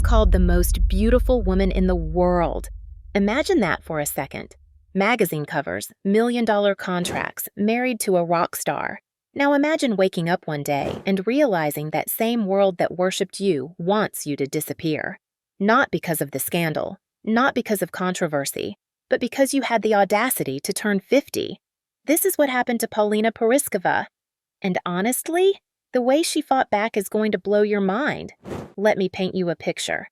called the most beautiful woman in the world. Imagine that for a second. Magazine covers, million-dollar contracts, married to a rock star. Now imagine waking up one day and realizing that same world that worshipped you wants you to disappear. Not because of the scandal, not because of controversy, but because you had the audacity to turn 50. This is what happened to Paulina Porizkova. And honestly, the way she fought back is going to blow your mind. Let me paint you a picture.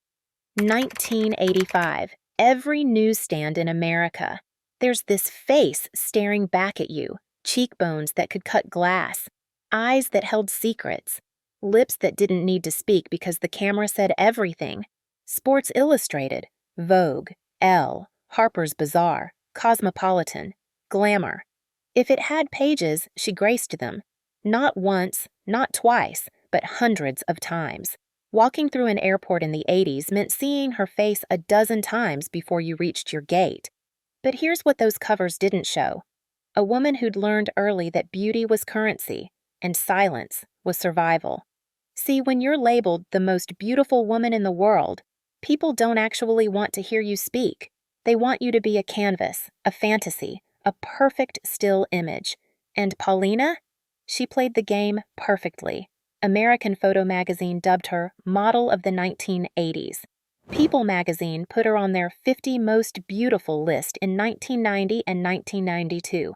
1985. Every newsstand in America. There's this face staring back at you, cheekbones that could cut glass, eyes that held secrets, lips that didn't need to speak because the camera said everything. Sports Illustrated, Vogue, Elle, Harper's Bazaar, Cosmopolitan, Glamour. If it had pages, she graced them. Not once, not twice, but hundreds of times. Walking through an airport in the 80s meant seeing her face a dozen times before you reached your gate. But here's what those covers didn't show. A woman who'd learned early that beauty was currency and silence was survival. See, when you're labeled the most beautiful woman in the world, people don't actually want to hear you speak. They want you to be a canvas, a fantasy, a perfect still image. And Paulina? She played the game perfectly. American Photo magazine dubbed her Model of the 1980s. People magazine put her on their 50 Most Beautiful list in 1990 and 1992.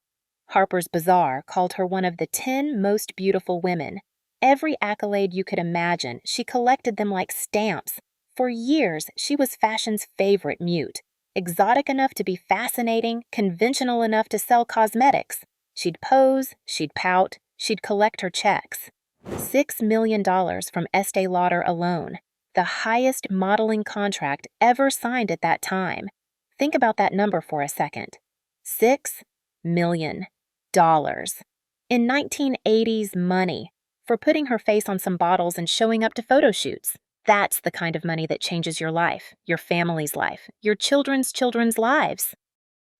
Harper's Bazaar called her one of the 10 most beautiful women. Every accolade you could imagine, she collected them like stamps. For years, she was fashion's favorite mute. Exotic enough to be fascinating, conventional enough to sell cosmetics. She'd pose, she'd pout, she'd collect her checks. $6 million from Estee Lauder alone, the highest modeling contract ever signed at that time. Think about that number for a second. $6 million. In 1980s money, for putting her face on some bottles and showing up to photo shoots. That's the kind of money that changes your life, your family's life, your children's lives.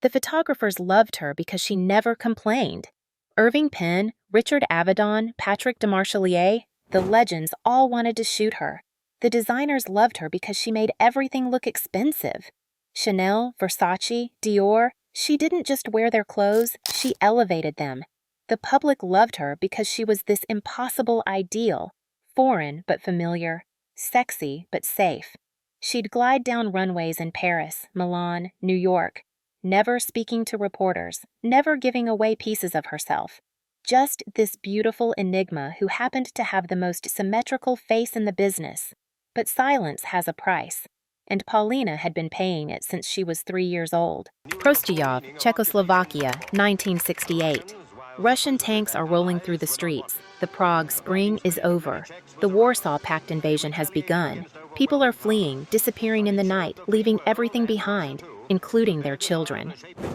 The photographers loved her because she never complained. Irving Penn, Richard Avedon, Patrick Demarchelier, the legends all wanted to shoot her. The designers loved her because she made everything look expensive. Chanel, Versace, Dior, she didn't just wear their clothes, she elevated them. The public loved her because she was this impossible ideal, foreign but familiar, sexy but safe. She'd glide down runways in Paris, Milan, New York, never speaking to reporters, never giving away pieces of herself. Just this beautiful enigma who happened to have the most symmetrical face in the business. But silence has a price, and Paulina had been paying it since she was 3 years old. Prostijov, Czechoslovakia, 1968. Russian tanks are rolling through the streets. The Prague Spring is over. The Warsaw Pact invasion has begun. People are fleeing, disappearing in the night, leaving everything behind, including their children.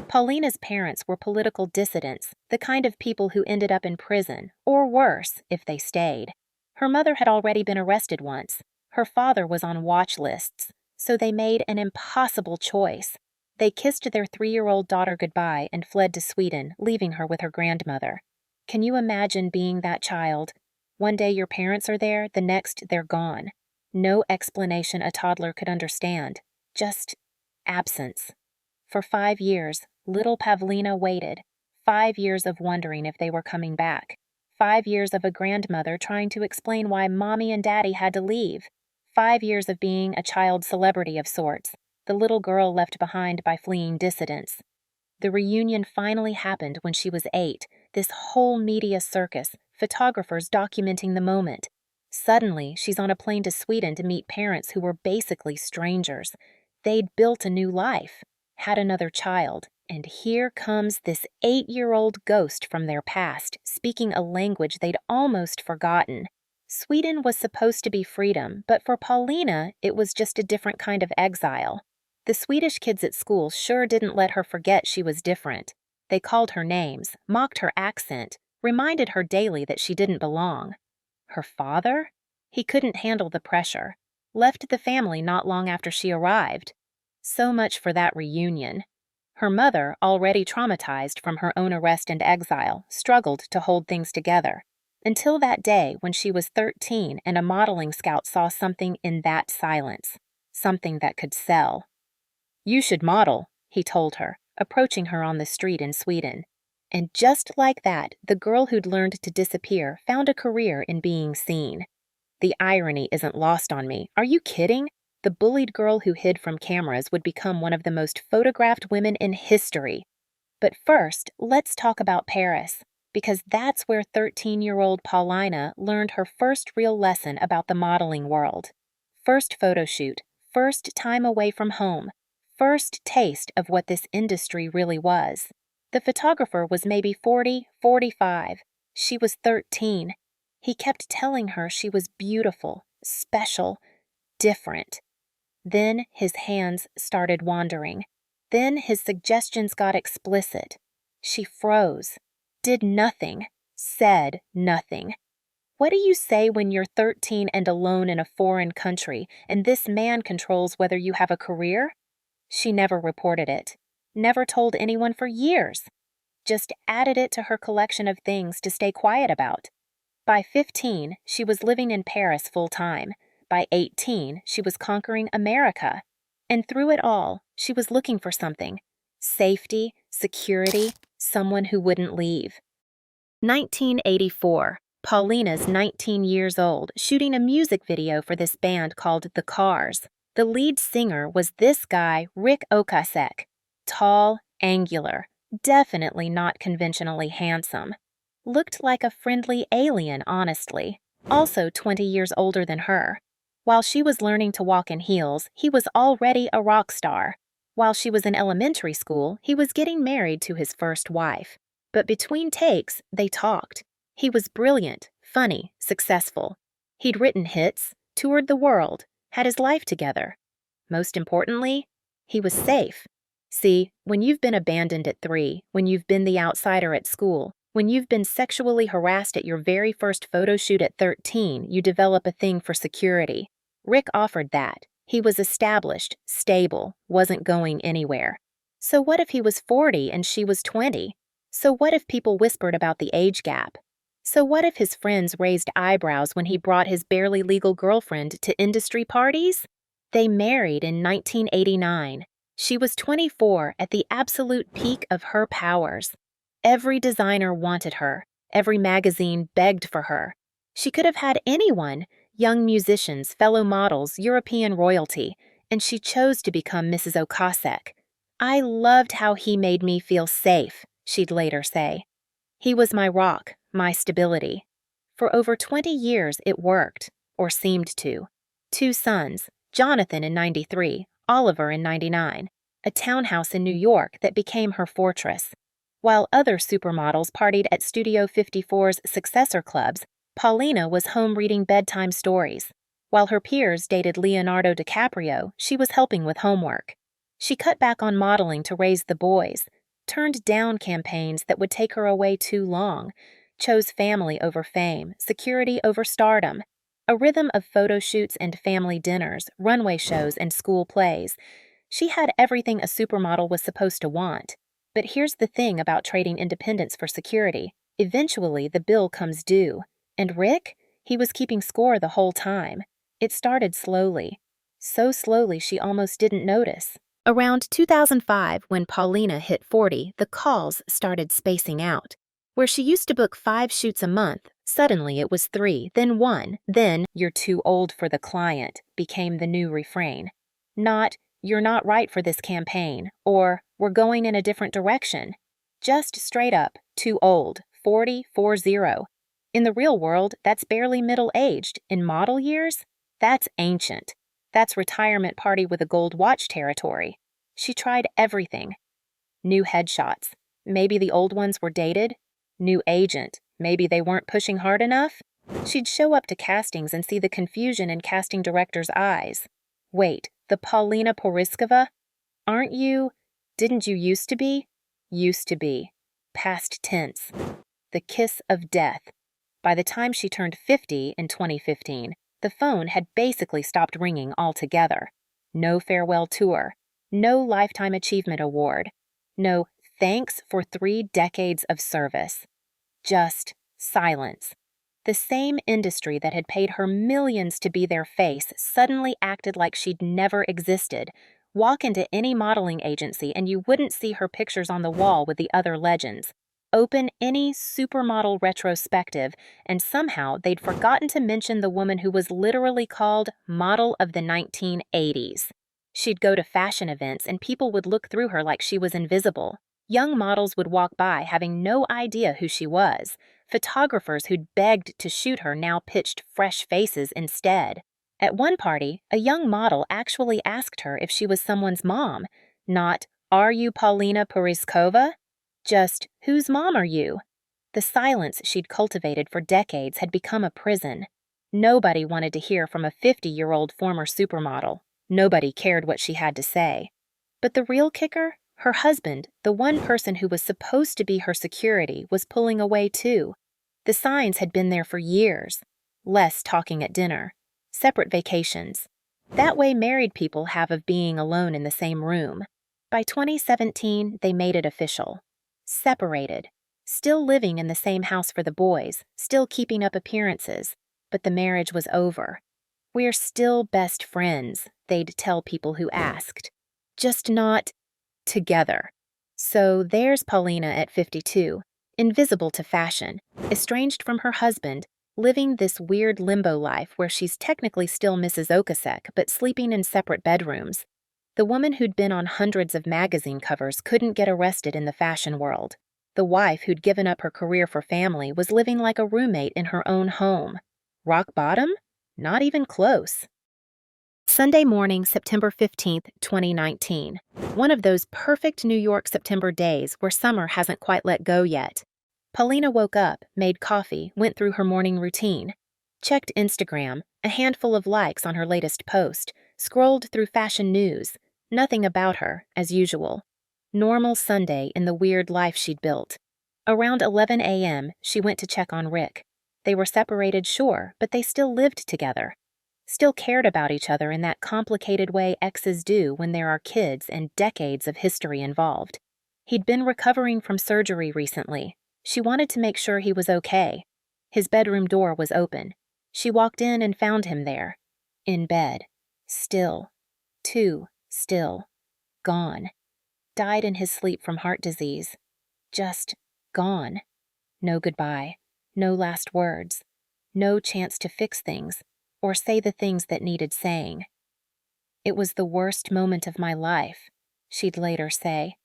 Paulina's parents were political dissidents, the kind of people who ended up in prison, or worse, if they stayed. Her mother had already been arrested once. Her father was on watch lists, so they made an impossible choice. They kissed their 3-year-old daughter goodbye and fled to Sweden, leaving her with her grandmother. Can you imagine being that child? One day your parents are there, the next they're gone. No explanation a toddler could understand. Just absence. For 5 years, little Pavlina waited. 5 years of wondering if they were coming back. 5 years of a grandmother trying to explain why Mommy and Daddy had to leave. 5 years of being a child celebrity of sorts, the little girl left behind by fleeing dissidents. The reunion finally happened when she was 8, this whole media circus, photographers documenting the moment. Suddenly, she's on a plane to Sweden to meet parents who were basically strangers. They'd built a new life, had another child, and here comes this 8-year-old ghost from their past, speaking a language they'd almost forgotten. Sweden was supposed to be freedom, but for Paulina, it was just a different kind of exile. The Swedish kids at school sure didn't let her forget she was different. They called her names, mocked her accent, reminded her daily that she didn't belong. Her father? He couldn't handle the pressure. Left the family not long after she arrived. So much for that reunion. Her mother, already traumatized from her own arrest and exile, struggled to hold things together. Until that day when she was 13 and a modeling scout saw something in that silence. something that could sell. "You should model," he told her, approaching her on the street in Sweden. And just like that, the girl who'd learned to disappear found a career in being seen. The irony isn't lost on me. Are you kidding? The bullied girl who hid from cameras would become one of the most photographed women in history. But first, let's talk about Paris, because that's where 13-year-old Paulina learned her first real lesson about the modeling world. First photo shoot, first time away from home, first taste of what this industry really was. The photographer was maybe 40, 45. She was 13. He kept telling her she was beautiful, special, different. Then his hands started wandering. Then his suggestions got explicit. She froze, did nothing, said nothing. What do you say when you're 13 and alone in a foreign country and this man controls whether you have a career? She never reported it, never told anyone for years. Just added it to her collection of things to stay quiet about. By 15, she was living in Paris full-time. By 18, she was conquering America. And through it all, she was looking for something. Safety, security, someone who wouldn't leave. 1984. Paulina's 19 years old, shooting a music video for this band called The Cars. The lead singer was this guy, Rick Ocasek. Tall, angular, definitely not conventionally handsome. Looked like a friendly alien, honestly. Also 20 years older than her. While she was learning to walk in heels, he was already a rock star. While she was in elementary school, he was getting married to his first wife. But between takes, they talked. He was brilliant, funny, successful. He'd written hits, toured the world, had his life together. Most importantly, he was safe. See, when you've been abandoned at 3, when you've been the outsider at school, when you've been sexually harassed at your very first photo shoot at 13, you develop a thing for security. Rick offered that. He was established, stable, wasn't going anywhere. So what if he was 40 and she was 20? So what if people whispered about the age gap? So what if his friends raised eyebrows when he brought his barely legal girlfriend to industry parties? They married in 1989. She was 24 at the absolute peak of her powers. Every designer wanted her. Every magazine begged for her. She could have had anyone, young musicians, fellow models, European royalty, and she chose to become Mrs. Ocasek. "I loved how he made me feel safe," she'd later say. "He was my rock, my stability." For over 20 years it worked, or seemed to. 2 sons, Jonathan in 93, Oliver in 99, a townhouse in New York that became her fortress. While other supermodels partied at Studio 54's successor clubs, Paulina was home reading bedtime stories. While her peers dated Leonardo DiCaprio, she was helping with homework. She cut back on modeling to raise the boys, turned down campaigns that would take her away too long, chose family over fame, security over stardom, a rhythm of photo shoots and family dinners, runway shows and school plays. She had everything a supermodel was supposed to want. But here's the thing about trading independence for security. Eventually, the bill comes due. And Rick? He was keeping score the whole time. It started slowly. So slowly she almost didn't notice. Around 2005, when Paulina hit 40, the calls started spacing out. Where she used to book 5 shoots a month, suddenly it was 3, then 1, then "you're too old for the client" became the new refrain. Not "you're not right for this campaign," or "we're going in a different direction." Just straight up, too old, 40, 40. In the real world, that's barely middle-aged. In model years, that's ancient. That's retirement party with a gold watch territory. She tried everything. New headshots. Maybe the old ones were dated. New agent. Maybe they weren't pushing hard enough. She'd show up to castings and see the confusion in casting directors' eyes. Wait, the Paulina Porizkova? Aren't you? Didn't you used to be? Used to be. Past tense. The kiss of death. By the time she turned 50 in 2015, the phone had basically stopped ringing altogether. No farewell tour. No Lifetime Achievement Award. No thanks for 3 decades of service. Just silence. The same industry that had paid her millions to be their face suddenly acted like she'd never existed. Walk into any modeling agency and you wouldn't see her pictures on the wall with the other legends. Open any supermodel retrospective, and somehow they'd forgotten to mention the woman who was literally called Model of the 1980s. She'd go to fashion events and people would look through her like she was invisible. Young models would walk by having no idea who she was. Photographers who'd begged to shoot her now pitched fresh faces instead. At one party, a young model actually asked her if she was someone's mom, not, "Are you Paulina Porizkova?" Just, "Whose mom are you?" The silence she'd cultivated for decades had become a prison. Nobody wanted to hear from a 50-year-old former supermodel. Nobody cared what she had to say. But the real kicker? Her husband, the one person who was supposed to be her security, was pulling away too. The signs had been there for years. Less talking at dinner. Separate vacations. That way married people have of being alone in the same room. By 2017, they made it official. Separated. Still living in the same house for the boys, still keeping up appearances, but the marriage was over. "We're still best friends," they'd tell people who asked. Just not together. So there's Paulina at 52, invisible to fashion, estranged from her husband, living this weird limbo life where she's technically still Mrs. Okasek but sleeping in separate bedrooms. The woman who'd been on hundreds of magazine covers couldn't get arrested in the fashion world. The wife who'd given up her career for family was living like a roommate in her own home. Rock bottom? Not even close. Sunday morning, September 15th, 2019. One of those perfect New York September days where summer hasn't quite let go yet. Paulina woke up, made coffee, went through her morning routine. Checked Instagram, a handful of likes on her latest post, scrolled through fashion news. Nothing about her, as usual. Normal Sunday in the weird life she'd built. Around 11 a.m., she went to check on Rick. They were separated, sure, but they still lived together. Still cared about each other in that complicated way exes do when there are kids and decades of history involved. He'd been recovering from surgery recently. She wanted to make sure he was okay. His bedroom door was open. She walked in and found him there. In bed. Still. Too still. Gone. Died in his sleep from heart disease. Just gone. No goodbye. No last words. No chance to fix things, or say the things that needed saying. "It was the worst moment of my life," she'd later say.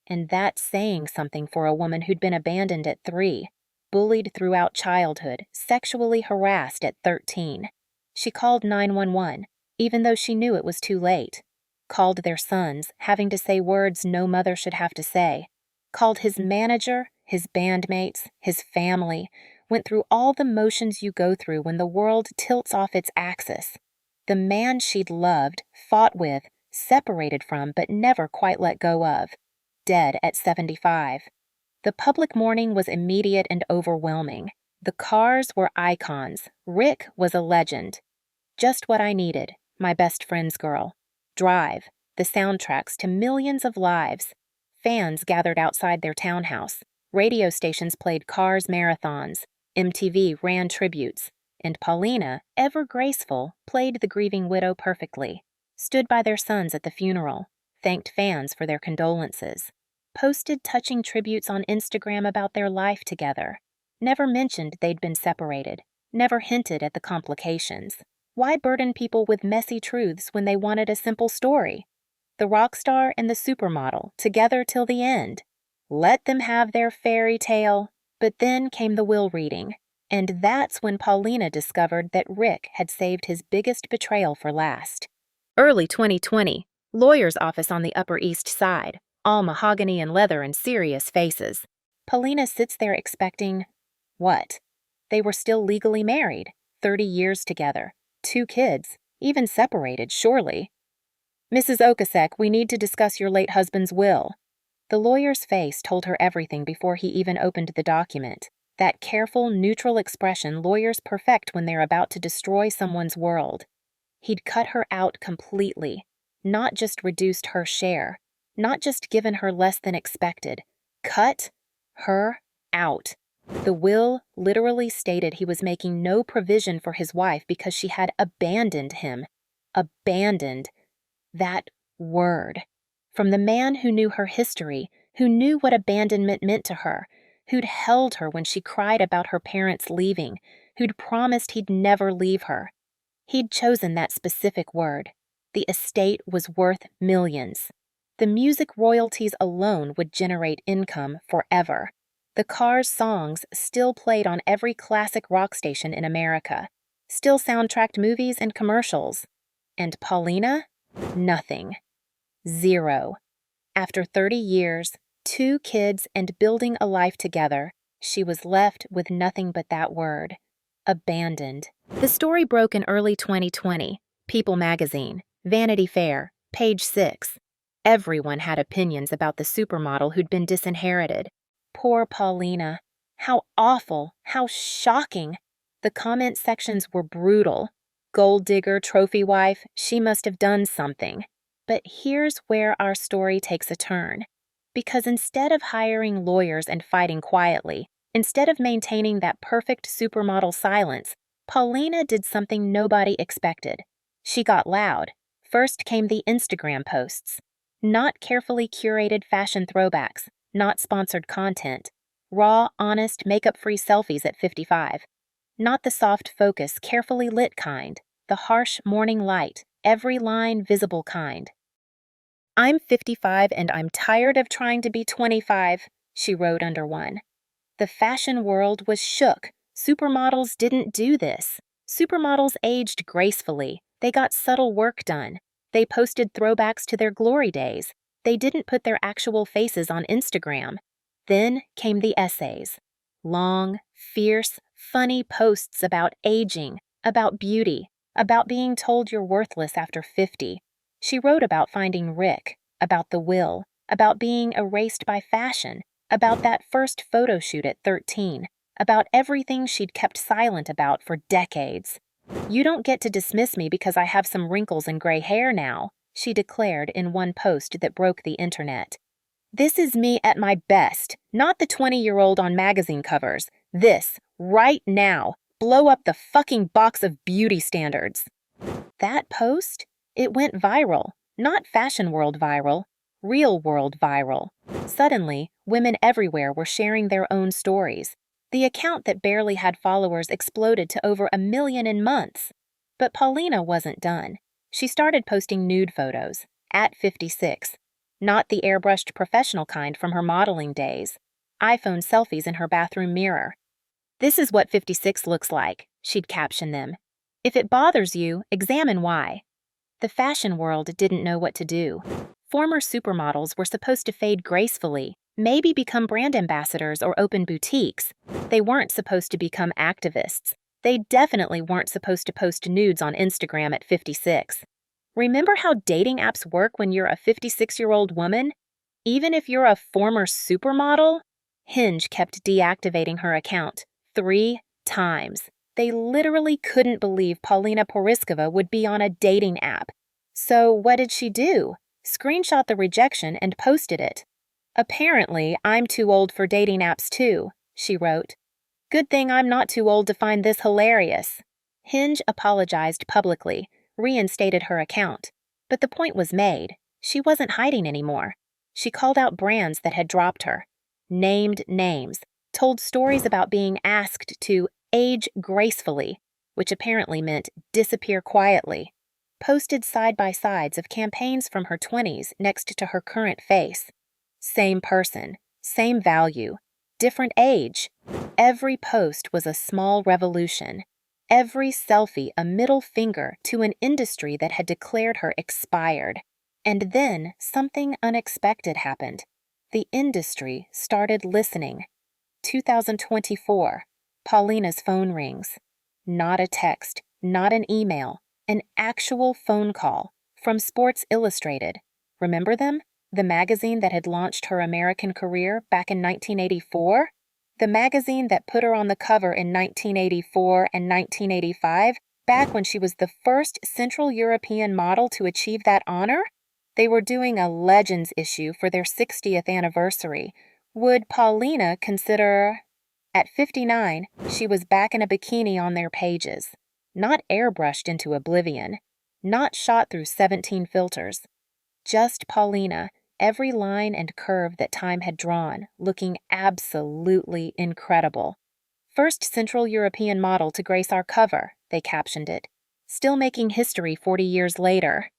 And that's saying something for a woman who'd been abandoned at 3, bullied throughout childhood, sexually harassed at 13. She called 911, even though she knew it was too late. Called their sons, having to say words no mother should have to say. Called his manager, his bandmates, his family, went through all the motions you go through when the world tilts off its axis. The man she'd loved, fought with, separated from, but never quite let go of. Dead at 75. The public mourning was immediate and overwhelming. The cars were icons. Rick was a legend. Just what I needed, my best friend's girl. Drive, the soundtracks to millions of lives. Fans gathered outside their townhouse. Radio stations played Cars marathons. MTV ran tributes. And Paulina, ever graceful, played the grieving widow perfectly. Stood by their sons at the funeral. Thanked fans for their condolences. Posted touching tributes on Instagram about their life together. Never mentioned they'd been separated. Never hinted at the complications. Why burden people with messy truths when they wanted a simple story? The rock star and the supermodel, together till the end. Let them have their fairy tale. But then came the will reading. And that's when Paulina discovered that Rick had saved his biggest betrayal for last. Early 2020, lawyer's office on the Upper East Side, all mahogany and leather and serious faces. Paulina sits there expecting, what? They were still legally married, 30 years together, 2 kids, even separated, surely. "Mrs. Okasek, we need to discuss your late husband's will." The lawyer's face told her everything before he even opened the document. That careful, neutral expression lawyers perfect when they're about to destroy someone's world. He'd cut her out completely, not just reduced her share, not just given her less than expected. Cut her out. The will literally stated he was making no provision for his wife because she had abandoned him. Abandoned. That word. From the man who knew her history, who knew what abandonment meant to her, who'd held her when she cried about her parents leaving, who'd promised he'd never leave her. He'd chosen that specific word. The estate was worth millions. The music royalties alone would generate income forever. The Cars songs still played on every classic rock station in America, still soundtracked movies and commercials. And Paulina? Nothing. Zero. After 30 years, 2 kids, and building a life together, she was left with nothing but that word. Abandoned. The story broke in early 2020. People magazine, Vanity Fair, page 6. Everyone had opinions about the supermodel who'd been disinherited. Poor Paulina. How awful. How shocking. The comment sections were brutal. Gold digger, trophy wife, she must have done something. But here's where our story takes a turn. Because instead of hiring lawyers and fighting quietly, instead of maintaining that perfect supermodel silence, Paulina did something nobody expected. She got loud. First came the Instagram posts. Not carefully curated fashion throwbacks, not sponsored content. Raw, honest, makeup-free selfies at 55. Not the soft focus, carefully lit kind. The harsh morning light, every line visible kind. "I'm 55 and I'm tired of trying to be 25, she wrote under one. The fashion world was shook. Supermodels didn't do this. Supermodels aged gracefully. They got subtle work done. They posted throwbacks to their glory days. They didn't put their actual faces on Instagram. Then came the essays. Long, fierce, funny posts about aging, about beauty, about being told you're worthless after 50. She wrote about finding Rick, about the will, about being erased by fashion, about that first photo shoot at 13, about everything she'd kept silent about for decades. "You don't get to dismiss me because I have some wrinkles and gray hair now," she declared in one post that broke the internet. "This is me at my best, not the 20-year-old on magazine covers. This, right now, blow up the fucking box of beauty standards." That post? It went viral. Not fashion world viral, real world viral. Suddenly, women everywhere were sharing their own stories. The account that barely had followers exploded to over 1 million in months. But Paulina wasn't done. She started posting nude photos, at 56. Not the airbrushed professional kind from her modeling days. iPhone selfies in her bathroom mirror. "This is what 56 looks like," she'd caption them. "If it bothers you, examine why." The fashion world didn't know what to do. Former supermodels were supposed to fade gracefully, maybe become brand ambassadors or open boutiques. They weren't supposed to become activists. They definitely weren't supposed to post nudes on Instagram at 56. Remember how dating apps work when you're a 56-year-old woman? Even if you're a former supermodel? Hinge kept deactivating her account 3 times. They literally couldn't believe Paulina Porizkova would be on a dating app. So what did she do? Screenshot the rejection and posted it. "Apparently, I'm too old for dating apps too," she wrote. "Good thing I'm not too old to find this hilarious." Hinge apologized publicly, reinstated her account. But the point was made. She wasn't hiding anymore. She called out brands that had dropped her, named names, told stories about being asked to age gracefully, which apparently meant disappear quietly, posted side-by-sides of campaigns from her 20s next to her current face. Same person, same value, different age. Every post was a small revolution. Every selfie a middle finger to an industry that had declared her expired. And then something unexpected happened. The industry started listening. 2024. Paulina's phone rings. Not a text, not an email, an actual phone call from Sports Illustrated. Remember them? The magazine that had launched her American career back in 1984? The magazine that put her on the cover in 1984 and 1985, back when she was the first Central European model to achieve that honor? They were doing a Legends issue for their 60th anniversary. Would Paulina consider At 59, she was back in a bikini on their pages, not airbrushed into oblivion, not shot through 17 filters. Just Paulina, every line and curve that time had drawn, looking absolutely incredible. First Central European model to grace our cover, they captioned it. Still making history 40 years later.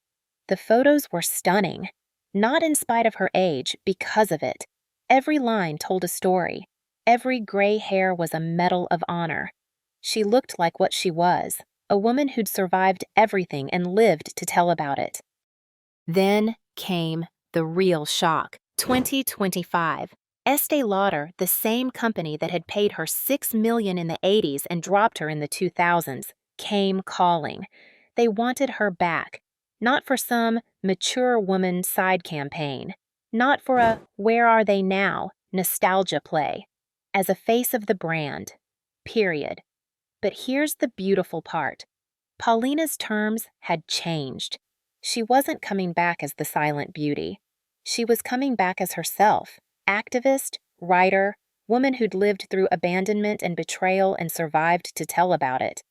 The photos were stunning. Not in spite of her age, because of it. Every line told a story. Every gray hair was a medal of honor. She looked like what she was, a woman who'd survived everything and lived to tell about it. Then came the real shock. 2025. Estee Lauder, the same company that had paid her $6 million in the 80s and dropped her in the 2000s, came calling. They wanted her back. Not for some mature woman side campaign. Not for a "where are they now" nostalgia play. As a face of the brand. Period. But here's the beautiful part. Paulina's terms had changed. She wasn't coming back as the silent beauty. She was coming back as herself. Activist, writer, woman who'd lived through abandonment and betrayal and survived to tell about it.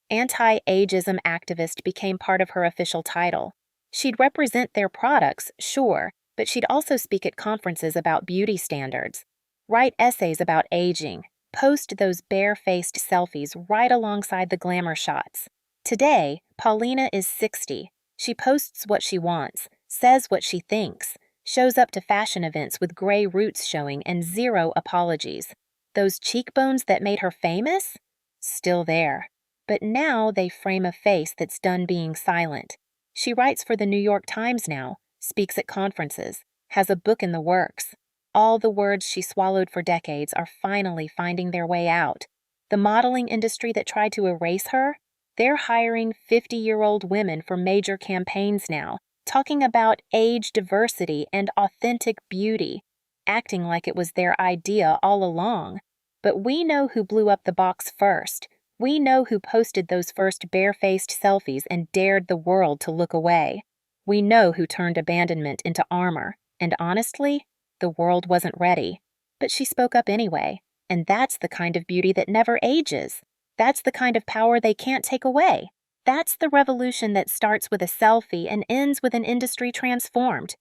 Anti-ageism activist became part of her official title. She'd represent their products, sure, but she'd also speak at conferences about beauty standards, write essays about aging, post those bare-faced selfies right alongside the glamour shots. Today, Paulina is 60. She posts what she wants, says what she thinks, shows up to fashion events with gray roots showing and zero apologies. Those cheekbones that made her famous? Still there. But now they frame a face that's done being silent. She writes for the New York Times now, speaks at conferences, has a book in the works. All the words she swallowed for decades are finally finding their way out. The modeling industry that tried to erase her? They're hiring 50-year-old women for major campaigns now, talking about age diversity and authentic beauty, acting like it was their idea all along. But we know who blew up the box first. We know who posted those first bare-faced selfies and dared the world to look away. We know who turned abandonment into armor. And honestly, the world wasn't ready. But she spoke up anyway. And that's the kind of beauty that never ages. That's the kind of power they can't take away. That's the revolution that starts with a selfie and ends with an industry transformed.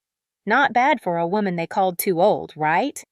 Not bad for a woman they called too old, right?